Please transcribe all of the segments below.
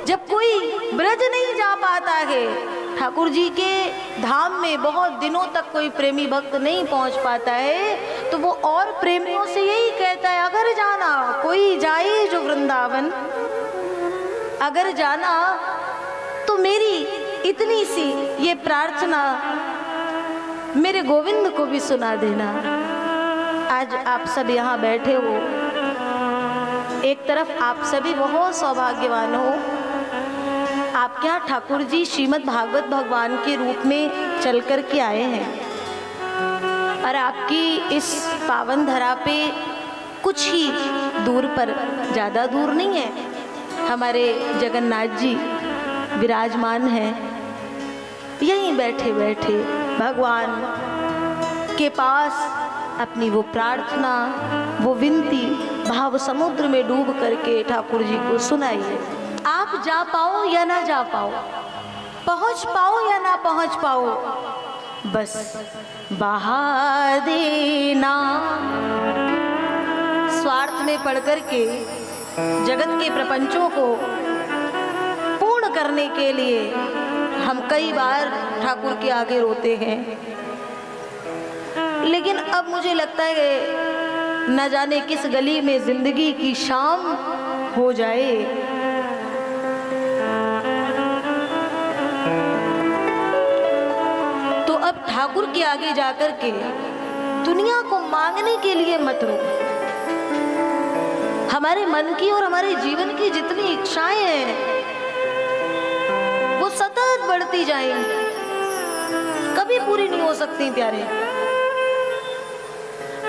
जब कोई ब्रज नहीं जा पाता है, ठाकुर जी के धाम में बहुत दिनों तक कोई प्रेमी भक्त नहीं पहुंच पाता है, तो वो और प्रेमियों से यही कहता है, अगर जाना कोई जाए जो वृंदावन, अगर जाना तो मेरी इतनी सी ये प्रार्थना मेरे गोविंद को भी सुना देना। आज आप सब यहाँ बैठे हो, एक तरफ आप सभी बहुत सौभाग्यवान हो, आपके यहाँ ठाकुर जी श्रीमद् भागवत भगवान के रूप में चल कर के आए हैं, और आपकी इस पावन धरा पे कुछ ही दूर पर, ज़्यादा दूर नहीं है, हमारे जगन्नाथ जी विराजमान हैं। यहीं बैठे बैठे भगवान के पास अपनी वो प्रार्थना, वो विनती भाव समुद्र में डूब करके ठाकुर जी को सुनाइए। आप जा पाओ या ना जा पाओ, पहुंच पाओ या ना पहुंच पाओ, बस बहा देना। स्वार्थ में पड़ करके जगत के प्रपंचों को पूर्ण करने के लिए हम कई बार ठाकुर के आगे रोते हैं, लेकिन अब मुझे लगता है न जाने किस गली में जिंदगी की शाम हो जाए, तो अब ठाकुर के आगे जाकर के दुनिया को मांगने के लिए मत रोको। हमारे मन की और हमारे जीवन की जितनी इच्छाएं हैं वो सतत बढ़ती जाएंगी, कभी पूरी नहीं हो सकती प्यारे।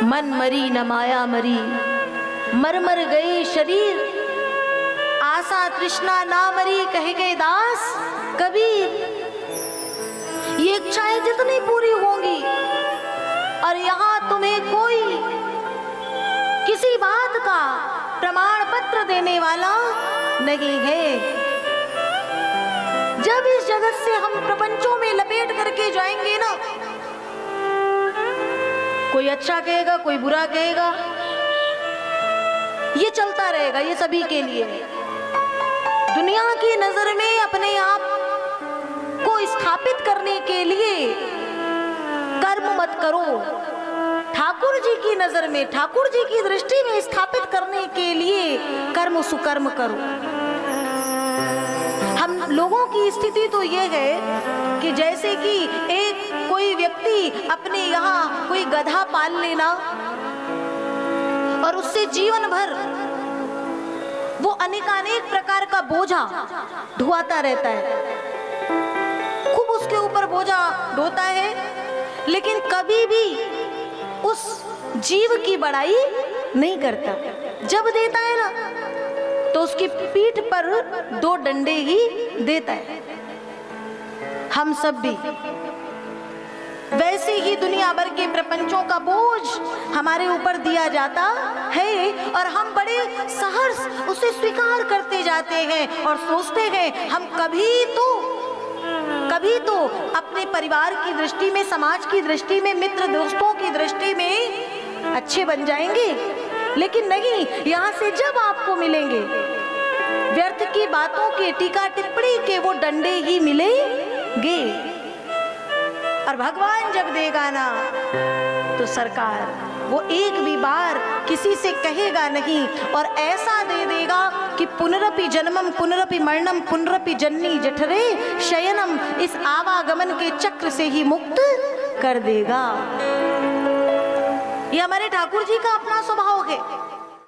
मन मरी न माया मरी, मर मर गए शरीर, आशा तृष्णा ना मरी, कहे गए दास कबीर। ये इच्छाएं जितनी पूरी होंगी, और यहाँ तुम्हें कोई किसी बात का प्रमाण पत्र देने वाला नहीं है। जब इस जगत से हम प्रपंचों में लपेट करके जाएंगे ना, कोई अच्छा कहेगा, कोई बुरा कहेगा, ये चलता रहेगा, ये सभी के लिए। दुनिया की नजर में अपने आप को स्थापित करने के लिए कर्म मत करो, ठाकुर जी की नजर में, ठाकुर जी की दृष्टि में स्थापित करने के लिए कर्म सुकर्म करो। हम लोगों की स्थिति तो ये है कि जैसे कि एक कोई व्यक्ति अपने यहाँ कोई गधा पाल लेना और उससे जीवन भर वो अनेकानेक प्रकार का बोझा ढुआता रहता है, खूब उसके ऊपर बोझा ढोता है, लेकिन कभी भी उस जीव की बड़ाई नहीं करता। जब देता है ना तो उसकी पीठ पर 2 डंडे ही देता है। हम सब भी वैसे ही दुनिया भर के प्रपंचों का बोझ हमारे ऊपर दिया जाता है, और हम बड़े सहर्ष उसे स्वीकार करते जाते हैं और सोचते हैं हम कभी तो अपने परिवार की दृष्टि में, समाज की दृष्टि में, मित्र दोस्तों की दृष्टि में अच्छे बन जाएंगे। लेकिन नहीं, यहाँ से जब आपको मिलेंगे व्यर्थ की बातों के, टीका टिप्पणी के वो डंडे ही मिलेंगे। और भगवान जब देगा ना तो सरकार वो एक भी बार किसी से कहेगा नहीं, और ऐसा दे देगा कि पुनरपि जन्मम पुनरपि मरणम पुनरपि जन्नी जठरे शयनम, इस आवागमन के चक्र से ही मुक्त कर देगा। ये हमारे ठाकुर जी का अपना स्वभाव है।